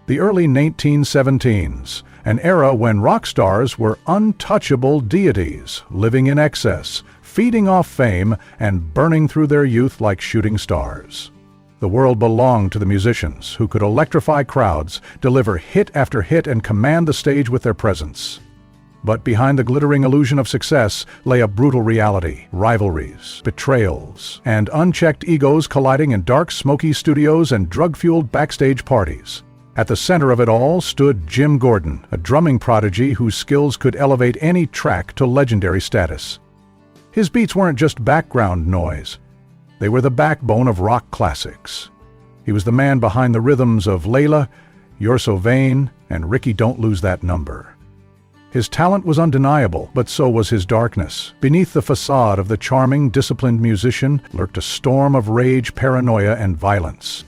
The early 1917s, an era when rock stars were untouchable deities, living in excess, feeding off fame, and burning through their youth like shooting stars. The world belonged to the musicians, who could electrify crowds, deliver hit after hit, and command the stage with their presence. But behind the glittering illusion of success lay a brutal reality: rivalries, betrayals, and unchecked egos colliding in dark, smoky studios and drug-fueled backstage parties. At the center of it all stood Jim Gordon, a drumming prodigy whose skills could elevate any track to legendary status. His beats weren't just background noise. They were the backbone of rock classics. He was the man behind the rhythms of Layla, You're So Vain, and Ricky Don't Lose That Number. His talent was undeniable, but so was his darkness. Beneath the facade of the charming, disciplined musician lurked a storm of rage, paranoia, and violence.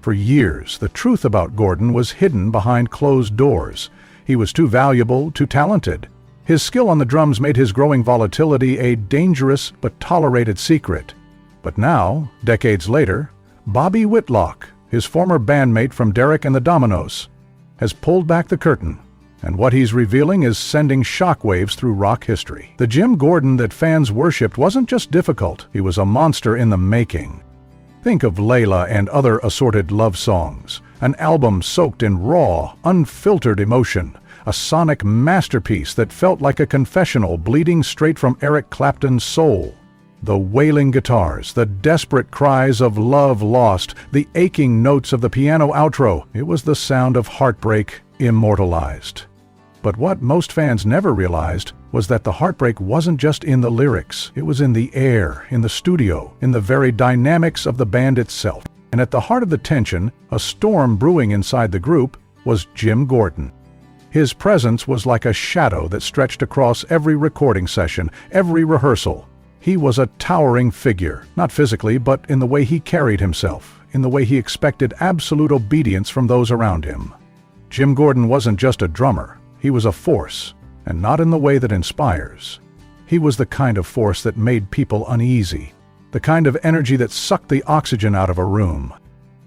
For years, the truth about Gordon was hidden behind closed doors. He was too valuable, too talented. His skill on the drums made his growing volatility a dangerous but tolerated secret. But now, decades later, Bobby Whitlock, his former bandmate from Derek and the Dominoes, has pulled back the curtain. And what he's revealing is sending shockwaves through rock history. The Jim Gordon that fans worshipped wasn't just difficult, he was a monster in the making. Think of Layla and other assorted love songs, an album soaked in raw, unfiltered emotion, a sonic masterpiece that felt like a confessional bleeding straight from Eric Clapton's soul. The wailing guitars, the desperate cries of love lost, the aching notes of the piano outro, it was the sound of heartbreak immortalized. But what most fans never realized was that the heartbreak wasn't just in the lyrics. It was in the air, in the studio, in the very dynamics of the band itself. And at the heart of the tension, a storm brewing inside the group, was Jim Gordon. His presence was like a shadow that stretched across every recording session, every rehearsal. He was a towering figure, not physically, but in the way he carried himself, in the way he expected absolute obedience from those around him. Jim Gordon wasn't just a drummer. He was a force, and not in the way that inspires. He was the kind of force that made people uneasy, the kind of energy that sucked the oxygen out of a room.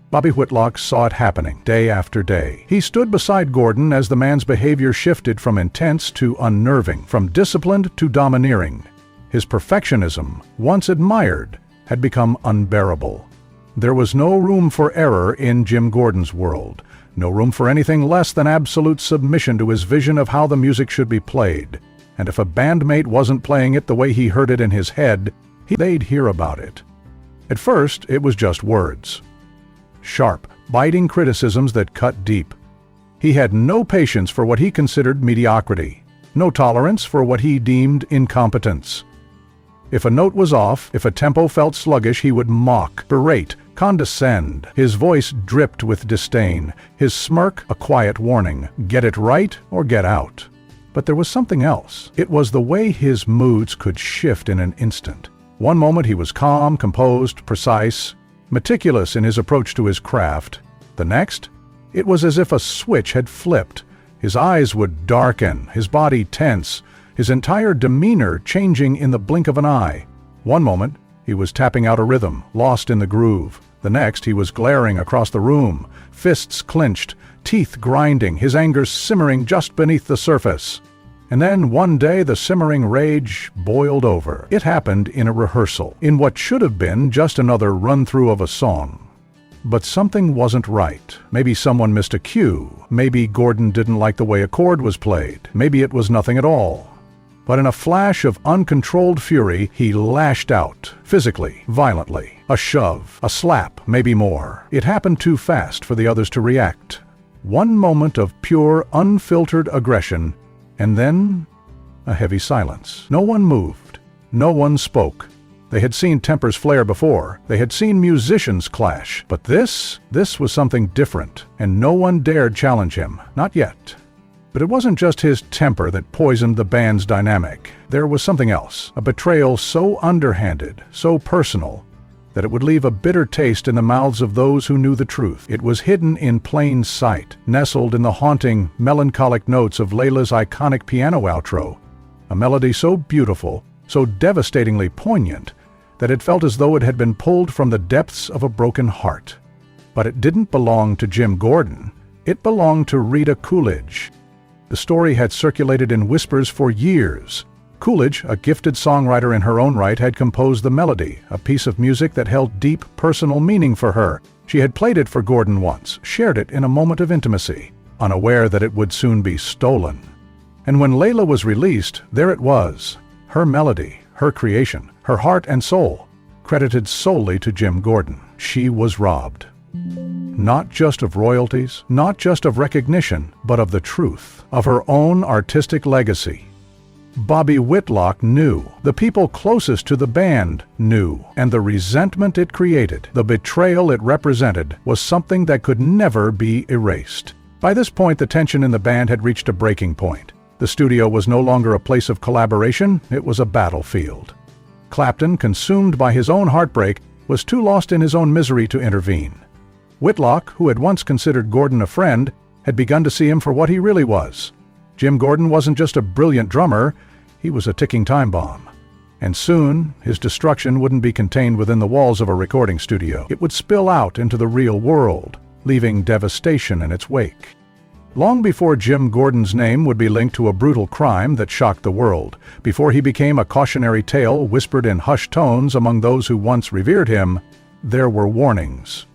Bobby Whitlock saw it happening day after day. He stood beside Gordon as the man's behavior shifted from intense to unnerving, from disciplined to domineering. His perfectionism, once admired, had become unbearable. There was no room for error in Jim Gordon's world. No room for anything less than absolute submission to his vision of how the music should be played. And if a bandmate wasn't playing it the way he heard it in his head, they'd hear about it. At first, it was just words. Sharp, biting criticisms that cut deep. He had no patience for what he considered mediocrity, no tolerance for what he deemed incompetence. If a note was off, if a tempo felt sluggish, he would mock, berate, condescend. His voice dripped with disdain, his smirk a quiet warning: get it right or get out. But there was something else. It was the way his moods could shift in an instant. One moment he was calm, composed, precise, meticulous in his approach to his craft. The next, it was as if a switch had flipped. His eyes would darken, his body tense, his entire demeanor changing in the blink of an eye. One moment, he was tapping out a rhythm, lost in the groove. The next, he was glaring across the room, fists clenched, teeth grinding, his anger simmering just beneath the surface. And then one day the simmering rage boiled over. It happened in a rehearsal, in what should have been just another run-through of a song. But something wasn't right. Maybe someone missed a cue. Maybe Gordon didn't like the way a chord was played. Maybe it was nothing at all. But in a flash of uncontrolled fury, he lashed out, physically, violently. A shove, a slap, maybe more. It happened too fast for the others to react. One moment of pure, unfiltered aggression, and then a heavy silence. No one moved. No one spoke. They had seen tempers flare before. They had seen musicians clash. But this was something different, and no one dared challenge him. Not yet. But it wasn't just his temper that poisoned the band's dynamic. There was something else, a betrayal so underhanded, so personal, that it would leave a bitter taste in the mouths of those who knew the truth. It was hidden in plain sight, nestled in the haunting, melancholic notes of Layla's iconic piano outro, a melody so beautiful, so devastatingly poignant, that it felt as though it had been pulled from the depths of a broken heart. But it didn't belong to Jim Gordon. It belonged to Rita Coolidge. The story had circulated in whispers for years. Coolidge, a gifted songwriter in her own right, had composed the melody, a piece of music that held deep personal meaning for her. She had played it for Gordon once, shared it in a moment of intimacy, unaware that it would soon be stolen. And when Layla was released, there it was, her melody, her creation, her heart and soul, credited solely to Jim Gordon. She was robbed. Not just of royalties, not just of recognition, but of the truth, of her own artistic legacy. Bobby Whitlock knew, the people closest to the band knew, and the resentment it created, the betrayal it represented, was something that could never be erased. By this point, the tension in the band had reached a breaking point. The studio was no longer a place of collaboration, it was a battlefield. Clapton, consumed by his own heartbreak, was too lost in his own misery to intervene. Whitlock, who had once considered Gordon a friend, had begun to see him for what he really was. Jim Gordon wasn't just a brilliant drummer, he was a ticking time bomb. And soon, his destruction wouldn't be contained within the walls of a recording studio. It would spill out into the real world, leaving devastation in its wake. Long before Jim Gordon's name would be linked to a brutal crime that shocked the world, before he became a cautionary tale whispered in hushed tones among those who once revered him, there were warnings.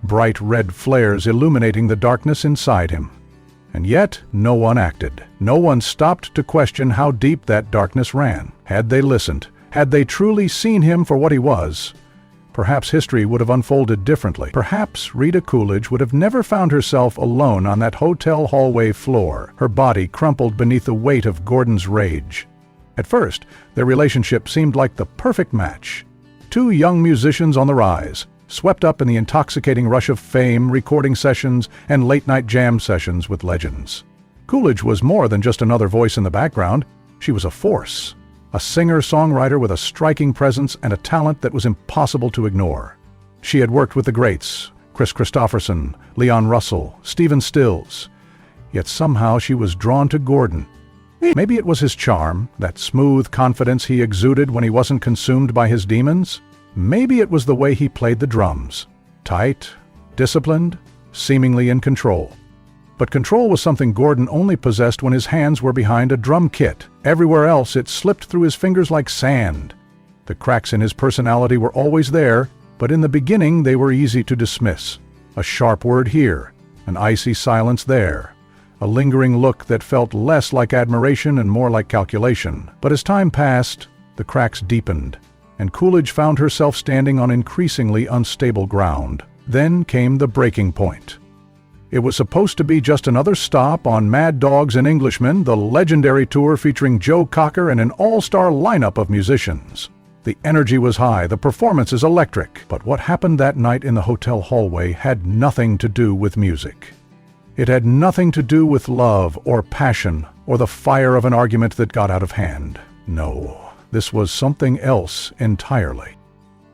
Bright red flares illuminating the darkness inside him. And yet, no one acted. No one stopped to question how deep that darkness ran. Had they listened, had they truly seen him for what he was, perhaps history would have unfolded differently. Perhaps Rita Coolidge would have never found herself alone on that hotel hallway floor, her body crumpled beneath the weight of Gordon's rage. At first, their relationship seemed like the perfect match. Two young musicians on the rise, swept up in the intoxicating rush of fame, recording sessions, and late-night jam sessions with legends. Coolidge was more than just another voice in the background. She was a force, a singer-songwriter with a striking presence and a talent that was impossible to ignore. She had worked with the greats, Chris Christopherson, Leon Russell, Stephen Stills. Yet somehow she was drawn to Gordon. Maybe it was his charm, that smooth confidence he exuded when he wasn't consumed by his demons. Maybe it was the way he played the drums. Tight, disciplined, seemingly in control. But control was something Gordon only possessed when his hands were behind a drum kit. Everywhere else it slipped through his fingers like sand. The cracks in his personality were always there, but in the beginning they were easy to dismiss. A sharp word here, an icy silence there. A lingering look that felt less like admiration and more like calculation. But as time passed, the cracks deepened, and Coolidge found herself standing on increasingly unstable ground. Then came the breaking point. It was supposed to be just another stop on Mad Dogs and Englishmen, the legendary tour featuring Joe Cocker and an all-star lineup of musicians. The energy was high, the performances electric, but what happened that night in the hotel hallway had nothing to do with music. It had nothing to do with love or passion or the fire of an argument that got out of hand. No. This was something else entirely.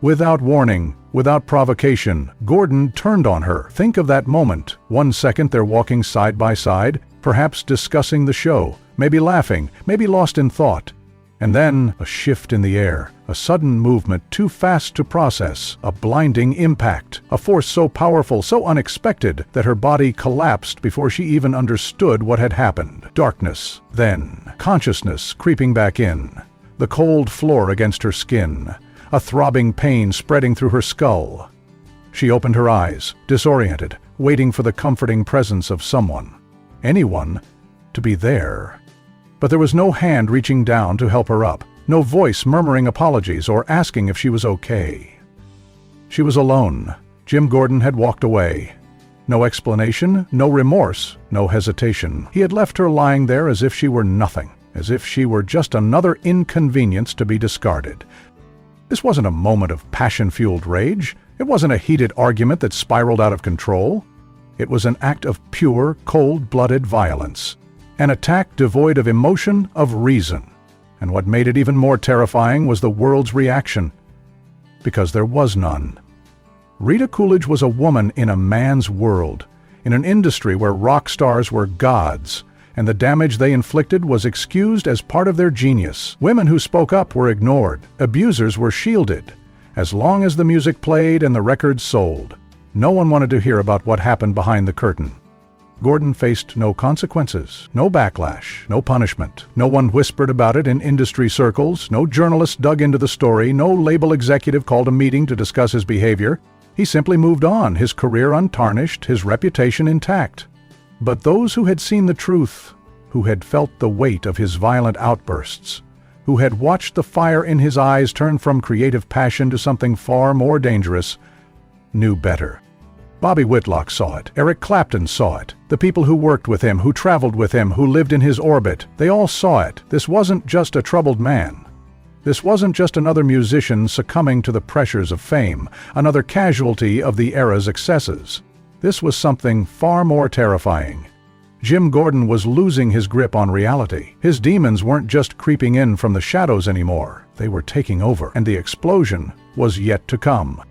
Without warning, without provocation, Gordon turned on her. Think of that moment. 1 second they're walking side by side, perhaps discussing the show, maybe laughing, maybe lost in thought. And then a shift in the air, a sudden movement too fast to process, a blinding impact, a force so powerful, so unexpected, that her body collapsed before she even understood what had happened. Darkness, then consciousness creeping back in. The cold floor against her skin, a throbbing pain spreading through her skull. She opened her eyes, disoriented, waiting for the comforting presence of someone, anyone, to be there. But there was no hand reaching down to help her up, no voice murmuring apologies or asking if she was okay. She was alone. Jim Gordon had walked away. No explanation, no remorse, no hesitation. He had left her lying there as if she were nothing. As if she were just another inconvenience to be discarded. This wasn't a moment of passion-fueled rage. It wasn't a heated argument that spiraled out of control. It was an act of pure, cold-blooded violence. An attack devoid of emotion, of reason. And what made it even more terrifying was the world's reaction. Because there was none. Rita Coolidge was a woman in a man's world, in an industry where rock stars were gods, and the damage they inflicted was excused as part of their genius. Women who spoke up were ignored. Abusers were shielded. As long as the music played and the records sold, no one wanted to hear about what happened behind the curtain. Gordon faced no consequences, no backlash, no punishment. No one whispered about it in industry circles, no journalist dug into the story, no label executive called a meeting to discuss his behavior. He simply moved on, his career untarnished, his reputation intact. But those who had seen the truth, who had felt the weight of his violent outbursts, who had watched the fire in his eyes turn from creative passion to something far more dangerous, knew better. Bobby Whitlock saw it. Eric Clapton saw it. The people who worked with him, who traveled with him, who lived in his orbit, they all saw it. This wasn't just a troubled man. This wasn't just another musician succumbing to the pressures of fame, another casualty of the era's excesses. This was something far more terrifying. Jim Gordon was losing his grip on reality. His demons weren't just creeping in from the shadows anymore. They were taking over, and the explosion was yet to come.